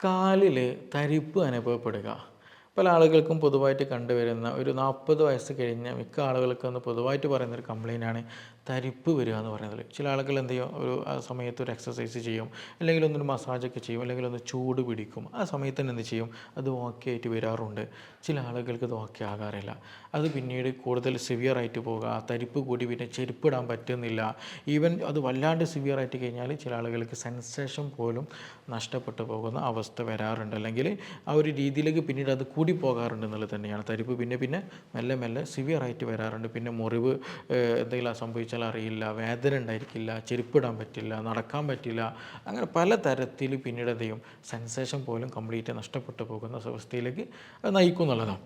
കാലിൽ തരിപ്പ് അനുഭവപ്പെടുക പല ആളുകൾക്കും പൊതുവായിട്ട് കണ്ടുവരുന്ന ഒരു 40 വയസ്സ് കഴിഞ്ഞ മിക്ക ആളുകൾക്കൊന്ന് പൊതുവായിട്ട് പറയുന്നൊരു കംപ്ലയിൻ്റാണ് തരിപ്പ് വരിക എന്ന് പറയുന്നത്. ചില ആളുകൾ എന്ത് ചെയ്യും, ഒരു ആ സമയത്ത് ഒരു എക്സസൈസ് ചെയ്യും, അല്ലെങ്കിൽ ഒന്നൊരു മസാജൊക്കെ ചെയ്യും, അല്ലെങ്കിൽ ഒന്ന് ചൂട് പിടിക്കും. ആ സമയത്ത് തന്നെ എന്ത് ചെയ്യും, അത് ഓക്കെ ആയിട്ട് വരാറുണ്ട്. ചില ആളുകൾക്ക് ഇത് ഓക്കെ ആകാറില്ല. അത് പിന്നീട് കൂടുതൽ സിവിയർ ആയിട്ട് പോകുക, തരിപ്പ് കൂടി പിന്നെ ചെരുപ്പിടാൻ പറ്റുന്നില്ല. ഈവൻ അത് വല്ലാണ്ട് സിവിയർ ആയിട്ട് കഴിഞ്ഞാൽ ചില ആളുകൾക്ക് സെൻസേഷൻ പോലും നഷ്ടപ്പെട്ടു പോകുന്ന അവസ്ഥ വരാറുണ്ട്. അല്ലെങ്കിൽ ആ ഒരു രീതിയിലേക്ക് പിന്നീട് അത് കൂടി പോകാറുണ്ട് എന്നുള്ളത് തന്നെയാണ്. തരിപ്പ് പിന്നെ പിന്നെ മെല്ലെ മെല്ലെ സിവിയർ ആയിട്ട് വരാറുണ്ട്. പിന്നെ മുറിവ് എന്തെങ്കിലും സംഭവിച്ചാൽ അറിയില്ല, വേദന ഉണ്ടായിരിക്കില്ല, ചെരുപ്പിടാൻ പറ്റില്ല, നടക്കാൻ പറ്റില്ല, അങ്ങനെ പല തരത്തിൽ പിന്നീട് എന്ത് ചെയ്യും, സെൻസേഷൻ പോലും കംപ്ലീറ്റ് നഷ്ടപ്പെട്ടു പോകുന്ന അവസ്ഥയിലേക്ക് നയിക്കും എന്നുള്ളതാണ്.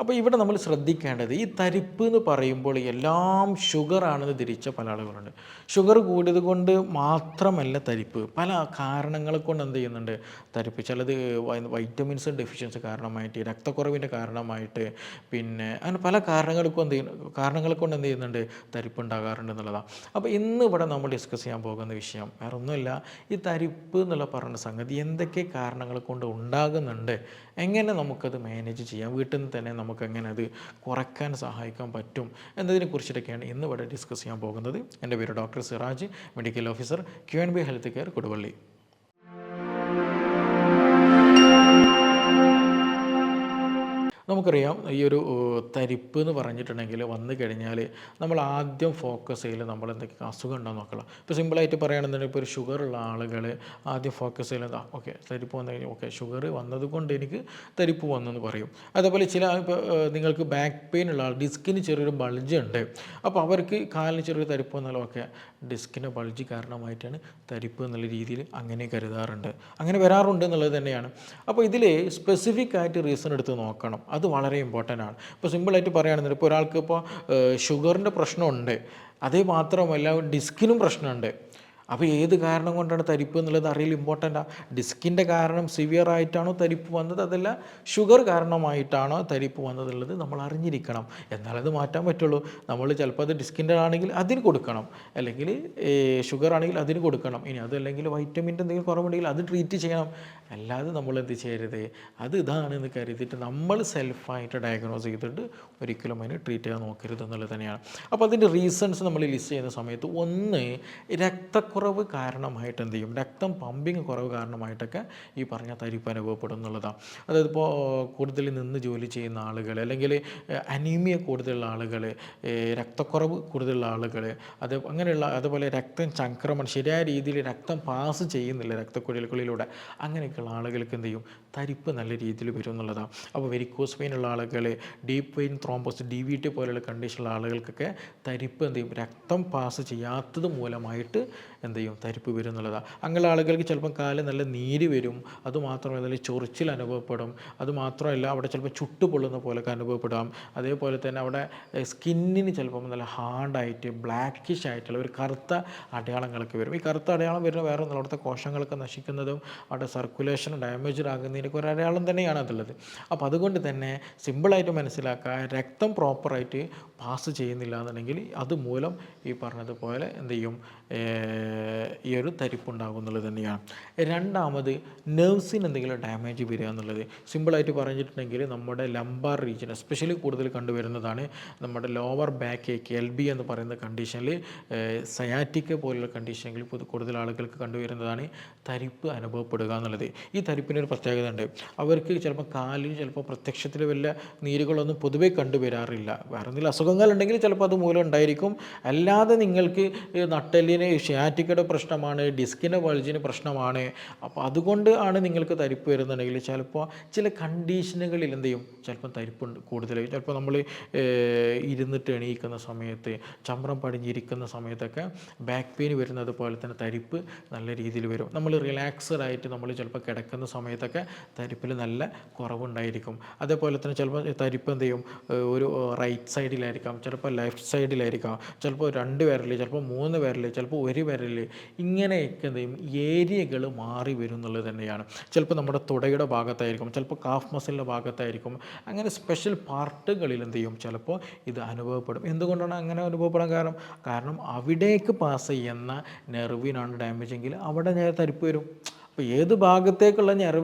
അപ്പോൾ ഇവിടെ നമ്മൾ ശ്രദ്ധിക്കേണ്ടത്, ഈ തരിപ്പ് എന്ന് പറയുമ്പോൾ എല്ലാം ഷുഗറാണെന്ന് ധരിച്ച പല ആളുകളുണ്ട്. ഷുഗർ കൂടിയത് കൊണ്ട് മാത്രമല്ല തരിപ്പ്, പല കാരണങ്ങളെ കൊണ്ട് എന്ത് ചെയ്യുന്നുണ്ട് തരിപ്പ്. ചിലത് വൈറ്റമിൻസ് ഡെഫിഷ്യൻസി കാരണമായിട്ട്, രക്തക്കുറവിൻ്റെ കാരണമായിട്ട്, പിന്നെ അങ്ങനെ പല കാരണങ്ങളെ കൊണ്ട് എന്ത് ചെയ്യുന്നുണ്ട് തരിപ്പ് ഉണ്ടാകാറുണ്ട് എന്നുള്ളതാണ്. അപ്പോൾ ഇന്ന് ഇവിടെ നമ്മൾ ഡിസ്കസ് ചെയ്യാൻ പോകുന്ന വിഷയം വേറെ ഒന്നുമില്ല, ഈ തരിപ്പ് എന്നുള്ള പറഞ്ഞ സംഗതി എന്തൊക്കെ കാരണങ്ങൾ കൊണ്ട് ഉണ്ടാകുന്നുണ്ട്, എങ്ങനെ നമുക്കത് മാനേജ് ചെയ്യാം, വീട്ടിൽ നിന്ന് തന്നെ നമുക്ക് എങ്ങനെ അത് കുറയ്ക്കാൻ സഹായിക്കാൻ പറ്റും എന്നതിനെ കുറിച്ചിട്ടൊക്കെയാണ് ഇന്ന് ഇവിടെ ഡിസ്കസ് ചെയ്യാൻ പോകുന്നത്. എൻ്റെ പേര് doctor Siraj, medical officer, QNB health care, Koduvally. നമുക്കറിയാം, ഈ ഒരു തരിപ്പ് എന്ന് പറഞ്ഞിട്ടുണ്ടെങ്കിൽ വന്നു കഴിഞ്ഞാൽ നമ്മൾ ആദ്യം ഫോക്കസ് ചെയ്യൽ നമ്മൾ എന്തൊക്കെ അസുഖം ഉണ്ടോ നോക്കണം. ഇപ്പോൾ സിമ്പിളായിട്ട് പറയുകയാണെന്നുണ്ടെങ്കിൽ ഇപ്പോൾ ഒരു ഷുഗറുള്ള ആളുകൾ ആദ്യം ഫോക്കസ് ചെയ്യുന്നത് ഓക്കെ തരിപ്പ് വന്നു കഴിഞ്ഞാൽ ഓക്കെ ഷുഗർ വന്നതുകൊണ്ട് എനിക്ക് തരിപ്പ് വന്നെന്ന് പറയും. അതേപോലെ ചില ഇപ്പോൾ നിങ്ങൾക്ക് ബാക്ക് പെയിൻ ഉള്ള ആൾ, ഡിസ്കിന് ചെറിയൊരു ബൾജ് ഉണ്ട്, അപ്പോൾ അവർക്ക് കാലിന് ചെറിയൊരു തരിപ്പ് വന്നാലും ഓക്കെ ഡിസ്കിൻ്റെ ബൾജ് കാരണമായിട്ടാണ് തരിപ്പ് എന്നുള്ള രീതിയിൽ അങ്ങനെ കരുതാറുണ്ട്, അങ്ങനെ വരാറുണ്ട് എന്നുള്ളത് തന്നെയാണ്. അപ്പോൾ ഇതിൽ സ്പെസിഫിക് ആയിട്ട് റീസൺ എടുത്ത് നോക്കണം, അത് വളരെ ഇമ്പോർട്ടൻ്റ് ആണ്. ഇപ്പോൾ സിമ്പിളായിട്ട് പറയുകയാണെന്നുണ്ടെങ്കിൽ ഇപ്പോൾ ഒരാൾക്ക് ഇപ്പോൾ ഷുഗറിൻ്റെ പ്രശ്നമുണ്ട്, അതേ മാത്രമല്ല ഡിസ്കിനും പ്രശ്നമുണ്ട്. അപ്പോൾ ഏത് കാരണം കൊണ്ടാണ് തരിപ്പ് എന്നുള്ളത് അറിയൽ ഇമ്പോർട്ടൻ്റാണ്. ഡിസ്കിൻ്റെ കാരണം സിവിയർ ആയിട്ടാണോ തരിപ്പ് വന്നത്, അതല്ല ഷുഗർ കാരണമായിട്ടാണോ തരിപ്പ് വന്നതുള്ളത് നമ്മൾ അറിഞ്ഞിരിക്കണം, എന്നാലത് മാറ്റാൻ പറ്റുള്ളൂ. നമ്മൾ ചിലപ്പോൾ അത് ഡിസ്കിൻ്റെ ആണെങ്കിൽ അതിന് കൊടുക്കണം, അല്ലെങ്കിൽ ഷുഗർ ആണെങ്കിൽ അതിന് കൊടുക്കണം. ഇനി അതല്ലെങ്കിൽ വൈറ്റമിൻ്റെ എന്തെങ്കിലും കുറവുണ്ടെങ്കിൽ അത് ട്രീറ്റ് ചെയ്യണം. അല്ലാതെ നമ്മൾ എന്ത് ചെയ്യരുത്, അത് ഇതാണെന്ന് കരുതിയിട്ട് നമ്മൾ സെൽഫായിട്ട് ഡയഗ്നോസ് ചെയ്തിട്ട് ഒരിക്കലും അതിന് ട്രീറ്റ് ചെയ്യാൻ നോക്കരുത് എന്നുള്ളത് തന്നെയാണ്. അപ്പോൾ അതിൻ്റെ റീസൺസ് നമ്മൾ ലിസ്റ്റ് ചെയ്യുന്ന സമയത്ത്, ഒന്ന് രക്തക്കുറവ് കാരണമായിട്ട് എന്ത് ചെയ്യും, രക്തം പമ്പിങ് കുറവ് കാരണമായിട്ടൊക്കെ ഈ പറഞ്ഞ തരിപ്പ് അനുഭവപ്പെടും എന്നുള്ളതാണ്. അതായത് ഇപ്പോൾ കൂടുതൽ നിന്ന് ജോലി ചെയ്യുന്ന ആളുകൾ, അല്ലെങ്കിൽ അനീമിയ കൂടുതലുള്ള ആളുകൾ, രക്തക്കുറവ് കൂടുതലുള്ള ആളുകൾ, അങ്ങനെയുള്ള അതുപോലെ രക്തം ചംക്രമണം ശരിയായ രീതിയിൽ രക്തം പാസ് ചെയ്യുന്നില്ല രക്തക്കുഴലുകളിലൂടെ, അങ്ങനെയൊക്കെയുള്ള ആളുകൾക്ക് എന്ത് ചെയ്യും തരിപ്പ് നല്ല രീതിയിൽ വരും എന്നുള്ളതാണ്. അപ്പോൾ വെരിക്കോസ് വെയിൻ ഉള്ള ആളുകൾ, ഡീപ്പ് വെയിൻ ത്രോംബോസ് DVT പോലെയുള്ള കണ്ടീഷനുള്ള ആളുകൾക്കൊക്കെ തരിപ്പ് എന്ത് ചെയ്യും, രക്തം പാസ് ചെയ്യാത്തത് മൂലമായിട്ട് എന്ത് ചെയ്യും തരിപ്പ് വരും എന്നുള്ളതാണ്. അങ്ങനെയുള്ള ആളുകൾക്ക് ചിലപ്പോൾ കാല് നല്ല നീര് വരും, അതുമാത്രമല്ല ചൊറിച്ചിൽ അനുഭവപ്പെടും, അതുമാത്രമല്ല അവിടെ ചിലപ്പോൾ ചുട്ടുപൊള്ളുന്ന പോലെയൊക്കെ അനുഭവപ്പെടാം. അതേപോലെ തന്നെ അവിടെ സ്കിന്നിന് ചിലപ്പം നല്ല ഹാർഡായിട്ട് ബ്ലാക്കിഷ് ആയിട്ടുള്ള ഒരു കറുത്ത അടയാളങ്ങളൊക്കെ വരും. ഈ കറുത്ത അടയാളം വരുന്ന വേറെ ഒന്നും, അവിടുത്തെ കോശങ്ങളൊക്കെ നശിക്കുന്നതും അവിടെ സർക്കുലേഷൻ ഡാമേജ് ആകുന്നതിനൊക്കെ ഒരു അടയാളം തന്നെയാണ് അതുള്ളത്. അപ്പോൾ അതുകൊണ്ട് തന്നെ സിമ്പിളായിട്ട് മനസ്സിലാക്കുക, രക്തം പ്രോപ്പറായിട്ട് പാസ് ചെയ്യുന്നില്ല എന്നുണ്ടെങ്കിൽ അതുമൂലം ഈ പറഞ്ഞതുപോലെ എന്ത് ചെയ്യും ഈ ഒരു തരിപ്പുണ്ടാകും എന്നുള്ളത് തന്നെയാണ്. രണ്ടാമത് നെർവ്സിന് എന്തെങ്കിലും ഡാമേജ് വരിക എന്നുള്ളത്. സിമ്പിളായിട്ട് പറഞ്ഞിട്ടുണ്ടെങ്കിൽ നമ്മുടെ ലംബാർ റീജിയൻ എസ്പെഷ്യലി കൂടുതൽ കണ്ടുവരുന്നതാണ്. നമ്മുടെ ലോവർ ബാക്ക് ഏക്ക് LB എന്ന് പറയുന്ന കണ്ടീഷനിൽ, സയാറ്റിക്ക പോലുള്ള കണ്ടീഷനിൽ കൂടുതൽ ആളുകൾക്ക് കണ്ടുവരുന്നതാണ് തരിപ്പ് അനുഭവപ്പെടുക എന്നുള്ളത്. ഈ തരിപ്പിനൊരു പ്രത്യേകത ഉണ്ട്, അവർക്ക് ചിലപ്പോൾ കാലിൽ ചിലപ്പോൾ പ്രത്യക്ഷത്തിൽ വല്ല നീരുകളൊന്നും പൊതുവെ കണ്ടുവരാറില്ല. വേറെ എന്തെങ്കിലും അസുഖങ്ങളുണ്ടെങ്കിൽ ചിലപ്പോൾ അത് മൂലം ഉണ്ടായിരിക്കും. അല്ലാതെ നിങ്ങൾക്ക് നട്ടെല്ലിന് ഷിയാറ്റിക്കയുടെ പ്രശ്നമാണ്, ഡിസ്കിൻ്റെ ബൾജിന് പ്രശ്നമാണ്, അപ്പോൾ അതുകൊണ്ട് ആണ് നിങ്ങൾക്ക് തരിപ്പ് വരുന്നുണ്ടെങ്കിൽ ചിലപ്പോൾ ചില കണ്ടീഷനുകളിൽ എന്ത് ചെയ്യും ചിലപ്പോൾ തരിപ്പ് കൂടുതലായി. ചിലപ്പോൾ നമ്മൾ ഇരുന്നിട്ട് എണീക്കുന്ന സമയത്ത്, ചമ്രം പടിഞ്ഞിരിക്കുന്ന സമയത്തൊക്കെ ബാക്ക് പെയിൻ വരുന്നത് പോലെ തന്നെ തരിപ്പ് നല്ല രീതിയിൽ വരും. നമ്മൾ റിലാക്സ്ഡ് ആയിട്ട് നമ്മൾ ചിലപ്പോൾ കിടക്കുന്ന സമയത്തൊക്കെ തരിപ്പിൽ നല്ല കുറവുണ്ടായിരിക്കും. അതേപോലെ തന്നെ ചിലപ്പോൾ തരിപ്പ് എന്ത് ചെയ്യും ഒരു റൈറ്റ് സൈഡിലായിരിക്കാം, ചിലപ്പോൾ ലെഫ്റ്റ് സൈഡിലായിരിക്കാം, ചിലപ്പോൾ 2 വിരൽ, ചിലപ്പോൾ 3 വിരൽ, ചിലപ്പോൾ 1 വിരൽ, ഇങ്ങനെയൊക്കെ എന്ത് ചെയ്യും ഏരിയകൾ മാറി വരും എന്നുള്ളത് തന്നെയാണ്. ചിലപ്പോൾ നമ്മുടെ തുടയുടെ ഭാഗത്തായിരിക്കും, ചിലപ്പോൾ കാഫ് മസിലിൻ്റെ ഭാഗത്തായിരിക്കും, അങ്ങനെ സ്പെഷ്യൽ പാർട്ടുകളിൽ എന്ത് ചെയ്യും ചിലപ്പോൾ ഇത് അനുഭവപ്പെടും. എന്തുകൊണ്ടാണ് അങ്ങനെ അനുഭവപ്പെടാൻ കാരണം അവിടേക്ക് പാസ് ചെയ്യുന്ന നെർവിനാണ് ഡാമേജ് എങ്കിൽ അവിടെ നേരെ തരിപ്പ് വരും. അപ്പോൾ ഏത് ഭാഗത്തേക്കുള്ള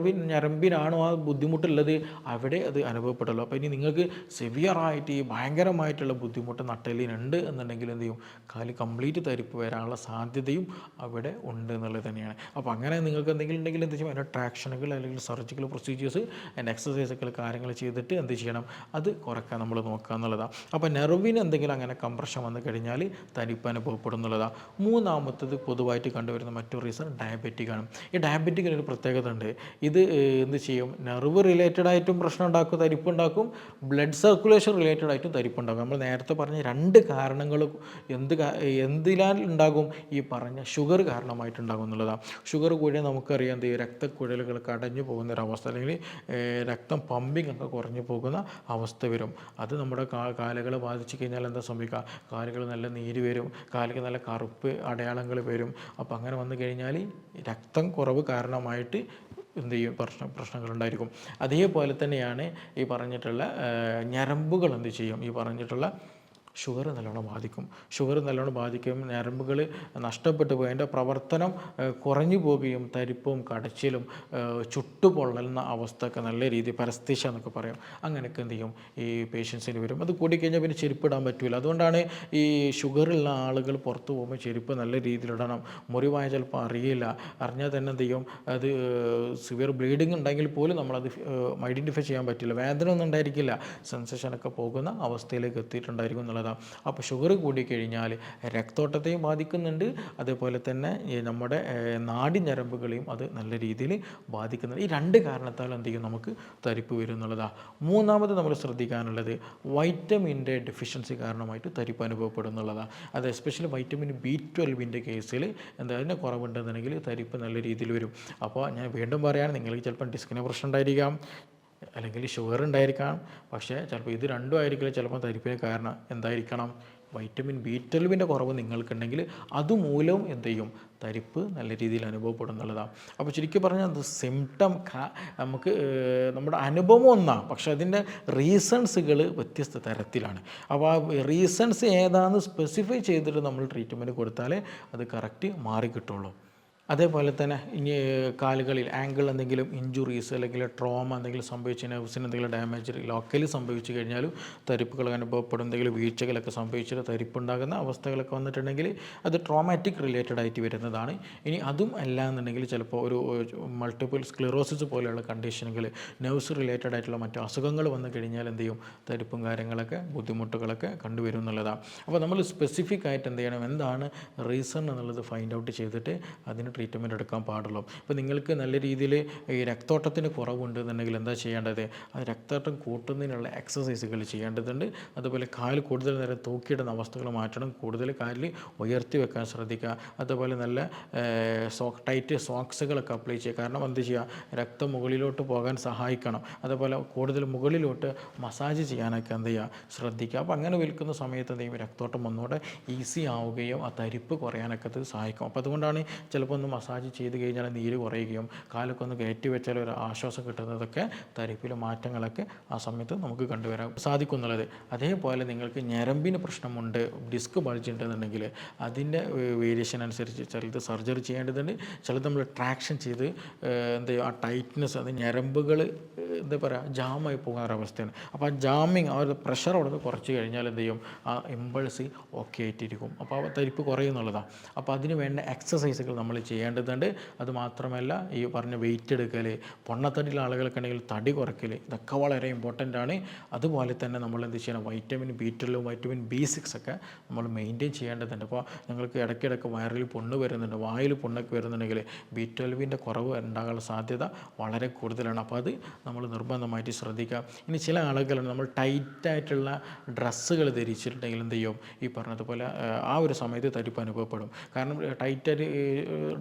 ഞരമ്പിനാണോ ആ ബുദ്ധിമുട്ടുള്ളത് അവിടെ അത് അനുഭവപ്പെടുള്ളൂ. അപ്പോൾ ഇനി നിങ്ങൾക്ക് സിവിയറായിട്ട് ഈ ഭയങ്കരമായിട്ടുള്ള ബുദ്ധിമുട്ട് നട്ടെല്ലിനുണ്ട് എന്നുണ്ടെങ്കിൽ എന്ത് ചെയ്യും, കാല് കംപ്ലീറ്റ് തരിപ്പ് വരാനുള്ള സാധ്യതയും അവിടെ ഉണ്ട് എന്നുള്ളത് തന്നെയാണ്. അപ്പോൾ അങ്ങനെ നിങ്ങൾക്ക് എന്തെങ്കിലും ഉണ്ടെങ്കിൽ എന്ത് ചെയ്യും, അതിൻ്റെ ട്രാക്ഷനുകൾ അല്ലെങ്കിൽ സർജിക്കൽ പ്രൊസീജിയേഴ്സ് ആൻഡ് എക്സസൈസുകൾ കാര്യങ്ങൾ ചെയ്തിട്ട് എന്ത് ചെയ്യണം, അത് കുറയ്ക്കാൻ നമ്മൾ നോക്കുക എന്നുള്ളതാണ്. അപ്പോൾ നെർവിന് എന്തെങ്കിലും അങ്ങനെ കംപ്രഷൻ വന്നു കഴിഞ്ഞാൽ തരിപ്പ് അനുഭവപ്പെടും എന്നുള്ളതാണ്. മൂന്നാമത്തത് പൊതുവായിട്ട് കണ്ടുവരുന്ന മറ്റൊരു റീസൺ ഡയബറ്റിക് ആണ്. ഈ ഡയബറ്റിക്കിന് ഒരു പ്രത്യേകത ഉണ്ട്. ഇത് എന്ത് ചെയ്യും, നെർവ് റിലേറ്റഡ് ആയിട്ടും പ്രശ്നം ഉണ്ടാക്കും, തരിപ്പുണ്ടാക്കും, ബ്ലഡ് സർക്കുലേഷൻ റിലേറ്റഡ് ആയിട്ടും തരിപ്പുണ്ടാക്കും. നമ്മൾ നേരത്തെ പറഞ്ഞ രണ്ട് കാരണങ്ങൾ എന്തിനാൽ ഉണ്ടാകും, ഈ പറഞ്ഞ ഷുഗർ കാരണമായിട്ടുണ്ടാകും എന്നുള്ളതാണ്. ഷുഗർ കൂടിയാൽ നമുക്കറിയാം എന്ത് ചെയ്യും, രക്തക്കുഴലുകൾക്ക് അടഞ്ഞു പോകുന്നൊരവസ്ഥ അല്ലെങ്കിൽ രക്തം പമ്പിങ് ഒക്കെ കുറഞ്ഞു പോകുന്ന അവസ്ഥ വരും. അത് നമ്മുടെ കാലുകളെ ബാധിച്ചു കഴിഞ്ഞാൽ എന്താ സംഭവിക്കുക, കാലുകൾ നല്ല നീര് വരും, കാലുകൾ നല്ല കറുപ്പ് അടയാളങ്ങൾ വരും. അപ്പോൾ അങ്ങനെ വന്നു കഴിഞ്ഞാൽ രക്തം കുറവ് കാരണമായിട്ട് എന്ത് ചെയ്യും, പ്രശ്നങ്ങളുണ്ടായിരിക്കും. അതേപോലെ തന്നെയാണ് ഈ പറഞ്ഞിട്ടുള്ള ഞരമ്പുകൾ എന്ത് ചെയ്യും, ഈ പറഞ്ഞിട്ടുള്ള ഷുഗർ നല്ലോണം ബാധിക്കും. ഷുഗർ നല്ലോണം ബാധിക്കും, ഞരമ്പുകൾ നഷ്ടപ്പെട്ടു പോയി അതിൻ്റെ പ്രവർത്തനം കുറഞ്ഞു പോവുകയും തരിപ്പും കടച്ചിലും ചുട്ടുപൊള്ളുന്ന അവസ്ഥയൊക്കെ നല്ല രീതിയിൽ പരസ്തീശ എന്നൊക്കെ പറയും, അങ്ങനെയൊക്കെ എന്ത് ചെയ്യും ഈ പേഷ്യൻസിന് വരും. അത് കൂടിക്കഴിഞ്ഞാൽ പിന്നെ ചെരുപ്പിടാൻ പറ്റില്ല. അതുകൊണ്ടാണ് ഈ ഷുഗറുള്ള ആളുകൾ പുറത്ത് പോകുമ്പോൾ ചെരുപ്പ് നല്ല രീതിയിലിടണം. മുറിവായ ചിലപ്പോൾ അറിയില്ല, അറിഞ്ഞാൽ തന്നെ എന്ത് ചെയ്യും, അത് സിവിയർ ബ്ലീഡിങ് ഉണ്ടെങ്കിൽ പോലും നമ്മളത് ഐഡൻറ്റിഫൈ ചെയ്യാൻ പറ്റില്ല. വേദന ഒന്നും ഉണ്ടായിരിക്കില്ല, സെൻസേഷനൊക്കെ പോകുന്ന അവസ്ഥയിലേക്ക് എത്തിയിട്ടുണ്ടായിരിക്കും എന്നുള്ളത്. അപ്പോൾ ഷുഗർ കൂടിക്കഴിഞ്ഞാൽ രക്തോട്ടത്തെയും ബാധിക്കുന്നുണ്ട്, അതേപോലെ തന്നെ നമ്മുടെ നാഡി ഞരമ്പുകളെയും അത് നല്ല രീതിയിൽ ബാധിക്കുന്നുണ്ട്. ഈ രണ്ട് കാരണത്താൽ എന്ത് ചെയ്യും, നമുക്ക് തരിപ്പ് വരും എന്നുള്ളതാണ്. മൂന്നാമത് നമ്മൾ ശ്രദ്ധിക്കാനുള്ളത് വൈറ്റമിൻ്റെ ഡെഫിഷ്യൻസി കാരണമായിട്ട് തരിപ്പ് അനുഭവപ്പെടും എന്നുള്ളതാണ്. അത് എസ്പെഷ്യലി വൈറ്റമിൻ B12 കേസിൽ എന്താ അതിൻ്റെ കുറവുണ്ടെന്നുണ്ടെങ്കിൽ തരിപ്പ് നല്ല രീതിയിൽ വരും. അപ്പോൾ ഞാൻ വീണ്ടും പറയുകയാണ്, നിങ്ങൾക്ക് ചിലപ്പം ഡിസ്കിന് പ്രശ്നം ഉണ്ടായിരിക്കാം, അല്ലെങ്കിൽ ഷുഗർ ഉണ്ടായിരിക്കാം, പക്ഷേ ചിലപ്പോൾ ഇത് രണ്ടും ആയിരിക്കില്ല ചിലപ്പോൾ തരിപ്പിന് കാരണം. എന്തായിരിക്കണം, വൈറ്റമിൻ B12 കുറവ് നിങ്ങൾക്കുണ്ടെങ്കിൽ അതുമൂലം എന്ത് ചെയ്യും, തരിപ്പ് നല്ല രീതിയിൽ അനുഭവപ്പെടും എന്നുള്ളതാണ്. അപ്പോൾ ശരിക്കും പറഞ്ഞാൽ അത് സിംറ്റം നമുക്ക് നമ്മുടെ അനുഭവം ഒന്നാണ്, പക്ഷേ അതിൻ്റെ റീസൺസുകൾ വ്യത്യസ്ത തരത്തിലാണ്. അപ്പോൾ ആ റീസൺസ് ഏതാണെന്ന് സ്പെസിഫൈ ചെയ്തിട്ട് നമ്മൾ ട്രീറ്റ്മെൻറ്റ് കൊടുത്താലേ അത് കറക്റ്റ് മാറിക്കിട്ടുള്ളൂ. അതേപോലെ തന്നെ ഇനി കാലുകളിൽ ആങ്കിൾ എന്തെങ്കിലും ഇഞ്ചുറീസ് അല്ലെങ്കിൽ ട്രോമ എന്തെങ്കിലും സംഭവിച്ച് നെർവ്സിന് എന്തെങ്കിലും ഡാമേജ് ലോക്കലി സംഭവിച്ചു കഴിഞ്ഞാലും തരിപ്പുകൾ അനുഭവപ്പെടും. എന്തെങ്കിലും വീഴ്ചകളൊക്കെ സംഭവിച്ചിട്ട് തരിപ്പുണ്ടാകുന്ന അവസ്ഥകളൊക്കെ വന്നിട്ടുണ്ടെങ്കിൽ അത് ട്രോമാറ്റിക് റിലേറ്റഡ് ആയിട്ട് വരുന്നതാണ്. ഇനി അതും അല്ല എന്നുണ്ടെങ്കിൽ ചിലപ്പോൾ ഒരു മൾട്ടിപ്പിൾ സ്ക്ലിറോസിസ് പോലെയുള്ള കണ്ടീഷനുകൾ, നെർവ്സ് റിലേറ്റഡ് ആയിട്ടുള്ള മറ്റു അസുഖങ്ങൾ വന്നു കഴിഞ്ഞാൽ എന്ത് ചെയ്യും, തരിപ്പും കാര്യങ്ങളൊക്കെ ബുദ്ധിമുട്ടുകളൊക്കെ കണ്ടുവരും എന്നുള്ളതാണ്. അപ്പോൾ നമ്മൾ സ്പെസിഫിക് ആയിട്ട് എന്ത് ചെയ്യണം, എന്താണ് റീസൺ എന്നുള്ളത് ഫൈൻഡ് ഔട്ട് ചെയ്തിട്ട് അതിന് ട്രീറ്റ്മെൻറ്റ് എടുക്കാൻ പാടുള്ളൂ. ഇപ്പോൾ നിങ്ങൾക്ക് നല്ല രീതിയിൽ ഈ രക്തോട്ടത്തിന് കുറവുണ്ട് എന്നുണ്ടെങ്കിൽ എന്താ ചെയ്യേണ്ടത്, അത് രക്തോട്ടം കൂട്ടുന്നതിനുള്ള എക്സസൈസുകൾ ചെയ്യേണ്ടതുണ്ട്. അതുപോലെ കാല് കൂടുതൽ നേരം തൂക്കിയിടുന്ന അവസ്ഥകൾ മാറ്റണം, കൂടുതൽ കാലിൽ ഉയർത്തി വെക്കാൻ ശ്രദ്ധിക്കുക. അതുപോലെ നല്ല ടൈറ്റ് സോക്സുകളൊക്കെ അപ്ലൈ ചെയ്യുക. കാരണം എന്ത് ചെയ്യുക, രക്തം മുകളിലോട്ട് പോകാൻ സഹായിക്കണം. അതുപോലെ കൂടുതൽ മുകളിലോട്ട് മസാജ് ചെയ്യാനൊക്കെ എന്ത് ചെയ്യുക, ശ്രദ്ധിക്കുക. അപ്പോൾ അങ്ങനെ വിൽക്കുന്ന സമയത്ത് എന്ത് ചെയ്യും, രക്തോട്ടം ഒന്നുകൂടെ ഈസി ആവുകയും ആ തരിപ്പ് കുറയാനൊക്കെ അത് സഹായിക്കും. അപ്പോൾ അതുകൊണ്ടാണ് ചിലപ്പോൾ മസാജ് ചെയ്ത് കഴിഞ്ഞാൽ നീര് കുറയുകയും കാലൊക്കെ ഒന്ന് കയറ്റി വെച്ചാൽ ഒരു ആശ്വാസം കിട്ടുന്നതൊക്കെ തരിപ്പിലെ മാറ്റങ്ങളൊക്കെ ആ സമയത്ത് നമുക്ക് കണ്ടുവരാൻ സാധിക്കുന്നുള്ളത്. അതേപോലെ നിങ്ങൾക്ക് ഞരമ്പിന് പ്രശ്നമുണ്ട്, ഡിസ്ക് ബൾജ് ഉണ്ടെന്നുണ്ടെങ്കിൽ അതിൻ്റെ വേരിയേഷൻ അനുസരിച്ച് ചിലത് സർജറി ചെയ്യേണ്ടതുണ്ട്, ചിലത് നമ്മൾ ട്രാക്ഷൻ ചെയ്ത് എന്താ ചെയ്യുക, ആ ടൈറ്റ്നെസ് അത് ഞരമ്പുകൾ എന്താ പറയുക ജാമായി പോകുന്ന ഒരവസ്ഥയാണ്. അപ്പോൾ ആ ജാമിങ് ആ ഒരു പ്രഷർ അവിടെ നിന്ന് കുറച്ച് കഴിഞ്ഞാൽ എന്ത് ചെയ്യും, ആ ഇമ്പൾസ് ഓക്കെ ആയിട്ടിരിക്കും. അപ്പോൾ ആ തരിപ്പ് കുറയുന്നുള്ളതാണ്. അപ്പോൾ അതിന് വേണ്ട എക്സസൈസുകൾ നമ്മൾ ചെയ്യേണ്ടതുണ്ട്. അതുമാത്രമല്ല ഈ പറഞ്ഞ വെയിറ്റ് എടുക്കൽ, പൊണ്ണത്തടിയുള്ള ആളുകൾക്കുണ്ടെങ്കിൽ തടി കുറയ്ക്കൽ, ഇതൊക്കെ വളരെ ഇമ്പോർട്ടൻ്റ് ആണ്. അതുപോലെ തന്നെ നമ്മൾ എന്ത് ചെയ്യണം, വൈറ്റമിൻ B12 വൈറ്റമിൻ B6 ഒക്കെ നമ്മൾ മെയിൻറ്റെയിൻ ചെയ്യേണ്ടതുണ്ട്. അപ്പോൾ നിങ്ങൾക്ക് ഇടയ്ക്കിടയ്ക്ക് വയറിൽ പുണ്ണ് വരുന്നുണ്ട്, വായിൽ പുണ്ണൊക്കെ വരുന്നുണ്ടെങ്കിൽ B12 കുറവ് ഉണ്ടാകാനുള്ള സാധ്യത വളരെ കൂടുതലാണ്. അപ്പോൾ അത് നമ്മൾ നിർബന്ധമായിട്ട് ശ്രദ്ധിക്കുക. ഇനി ചില ആളുകളുണ്ട് നമ്മൾ ടൈറ്റായിട്ടുള്ള ഡ്രസ്സുകൾ ധരിച്ചിട്ടുണ്ടെങ്കിൽ എന്ത് ചെയ്യും, ഈ പറഞ്ഞതുപോലെ ആ ഒരു സമയത്ത് തരിപ്പ് അനുഭവപ്പെടും. കാരണം ടൈറ്റായിട്ട്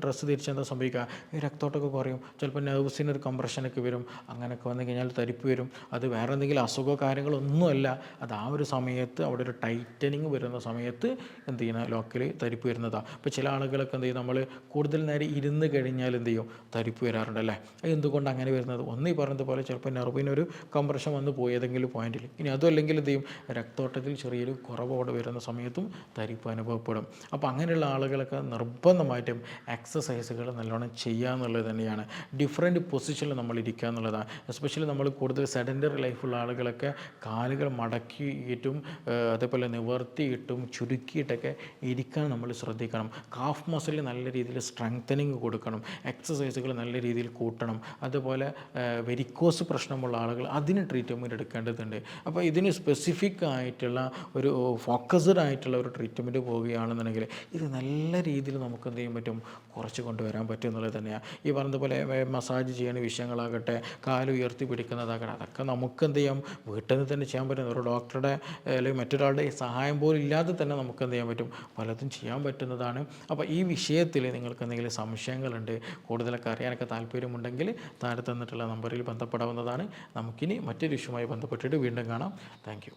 ഡ്രസ്സ് ധരിച്ചാൽ എന്താ സംഭവിക്കുക, രക്തോട്ടമൊക്കെ കുറയും, ചിലപ്പോൾ നെർവ്സിനൊരു കംപ്രഷനൊക്കെ വരും. അങ്ങനെയൊക്കെ വന്നു കഴിഞ്ഞാൽ തരിപ്പ് വരും. അത് വേറെ എന്തെങ്കിലും അസുഖ കാര്യങ്ങളൊന്നുമല്ല, അത് ആ ഒരു സമയത്ത് അവിടെ ഒരു ടൈറ്റനിങ് വരുന്ന സമയത്ത് എന്ത് ചെയ്യണം, ലോക്കലി തരിപ്പ് വരുന്നതാണ്. ഇപ്പോൾ ചില ആളുകളൊക്കെ എന്ത് ചെയ്യും, നമ്മൾ കൂടുതൽ നേരം ഇരുന്ന് കഴിഞ്ഞാൽ എന്ത് ചെയ്യും, തരിപ്പ് വരാറുണ്ടല്ലേ. എന്തുകൊണ്ട് അങ്ങനെ വരുന്നത്, ഒന്ന് ഈ പറഞ്ഞതുപോലെ ചില ചിലപ്പോൾ നെർവിനൊരു കംപ്രഷൻ വന്ന് പോയി ഏതെങ്കിലും പോയിന്റിൽ. ഇനി അതും അല്ലെങ്കിൽ എന്ത് ചെയ്യും, രക്തോട്ടത്തിൽ ചെറിയൊരു കുറവോടെ വരുന്ന സമയത്തും തരിപ്പ് അനുഭവപ്പെടും. അപ്പോൾ അങ്ങനെയുള്ള ആളുകളൊക്കെ നിർബന്ധമായിട്ടും എക്സസൈസുകൾ നല്ലോണം ചെയ്യുക എന്നുള്ളത് തന്നെയാണ്. ഡിഫറെൻറ്റ് പൊസിഷനിൽ നമ്മൾ ഇരിക്കുക എന്നുള്ളതാണ്. എസ്പെഷ്യലി നമ്മൾ കൂടുതൽ സെഡൻറ്ററി ലൈഫുള്ള ആളുകളൊക്കെ കാലുകൾ മടക്കിയിട്ടും അതേപോലെ നിവർത്തിയിട്ടും ചുരുക്കിയിട്ടൊക്കെ ഇരിക്കാൻ നമ്മൾ ശ്രദ്ധിക്കണം. കാഫ് മസിൽ നല്ല രീതിയിൽ സ്ട്രെങ്തനിങ് കൊടുക്കണം, എക്സസൈസുകൾ നല്ല രീതിയിൽ കൂട്ടണം. അതുപോലെ വെരിക്കോസ് പ്രശ്നമുള്ള ആളുകൾ അതിന് ട്രീറ്റ്മെൻറ്റ് എടുക്കേണ്ടതുണ്ട്. അപ്പോൾ ഇതിന് സ്പെസിഫിക് ആയിട്ടുള്ള ഒരു ഫോക്കസ്ഡ് ആയിട്ടുള്ള ഒരു ട്രീറ്റ്മെൻറ്റ് പോവുകയാണെന്നുണ്ടെങ്കിൽ ഇത് നല്ല രീതിയിൽ നമുക്ക് എന്ത് ചെയ്യാൻ പറ്റും, കുറച്ച് കൊണ്ടുവരാൻ പറ്റും എന്നുള്ളത് തന്നെയാണ്. ഈ പറഞ്ഞതുപോലെ മസാജ് ചെയ്യുന്ന വിഷയങ്ങളാകട്ടെ, കാല് ഉയർത്തി പിടിക്കുന്നതാകട്ടെ, അതൊക്കെ നമുക്ക് എന്ത് ചെയ്യാം, വീട്ടിൽ നിന്ന് തന്നെ ചെയ്യാൻ പറ്റും. ഒരു ഡോക്ടറുടെ അല്ലെങ്കിൽ മറ്റൊരാളുടെ സഹായം പോലും ഇല്ലാതെ തന്നെ നമുക്ക് എന്ത് ചെയ്യാൻ പറ്റും, പലതും ചെയ്യാൻ പറ്റുന്നതാണ്. അപ്പോൾ ഈ വിഷയത്തിൽ നിങ്ങൾക്ക് എന്തെങ്കിലും സംശയങ്ങളുണ്ട്, കൂടുതലൊക്കെ അറിയാനൊക്കെ താല്പര്യമുണ്ടെങ്കിൽ താഴെ തന്നിട്ടുള്ള നമ്പറിൽ ബന്ധപ്പെടാവുന്നതാണ്. നമുക്കിനി മറ്റൊരു ഇഷ്യൂമായി ബന്ധപ്പെട്ടിട്ട് വീണ്ടും കാണാം. താങ്ക്